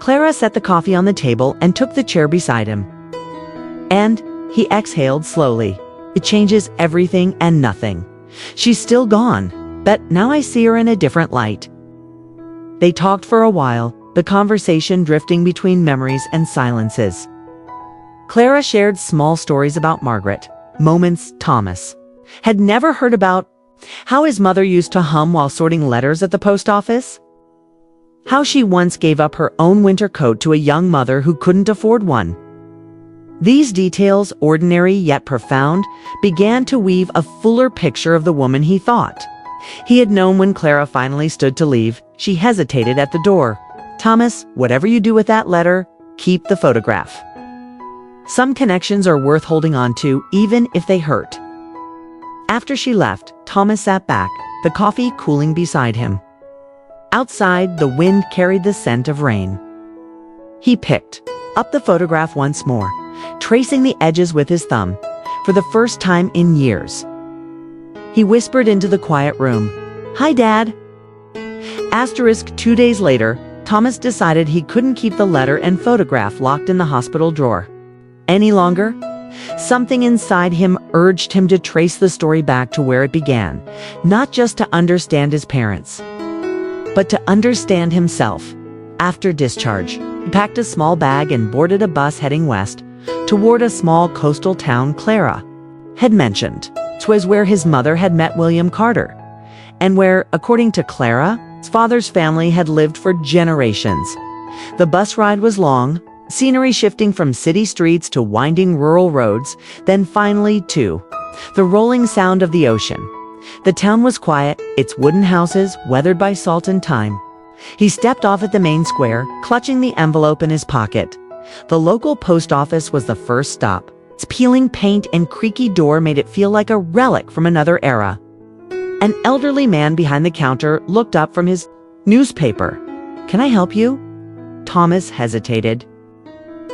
Clara set the coffee on the table and took the chair beside him. And he exhaled slowly. It changes everything and nothing. She's still gone, but now I see her in a different light. They talked for a while, the conversation drifting between memories and silences. Clara shared small stories about Margaret, moments Thomas had never heard about, how his mother used to hum while sorting letters at the post office, how she once gave up her own winter coat to a young mother who couldn't afford one. These details, ordinary yet profound, began to weave a fuller picture of the woman he thought. He had known when Clara finally stood to leave, she hesitated at the door. "Thomas, whatever you do with that letter, keep the photograph. Some connections are worth holding on to, even if they hurt." After she left, Thomas sat back, the coffee cooling beside him. Outside, the wind carried the scent of rain. He picked up the photograph once more, tracing the edges with his thumb, for the first time in years. He whispered into the quiet room, "Hi, Dad." 2 days later, Thomas decided he couldn't keep the letter and photograph locked in the hospital drawer any longer. Something inside him urged him to trace the story back to where it began, not just to understand his parents, but to understand himself. After discharge, he packed a small bag and boarded a bus heading west toward a small coastal town Clara had mentioned. It was where his mother had met William Carter, and where, according to Clara, his father's family had lived for generations. The bus ride was long, scenery shifting from city streets to winding rural roads, then finally to the rolling sound of the ocean. The town was quiet, its wooden houses weathered by salt and time. He stepped off at the main square, clutching the envelope in his pocket. The local post office was the first stop. Its peeling paint and creaky door made it feel like a relic from another era. An elderly man behind the counter looked up from his newspaper. "Can I help you?" Thomas hesitated.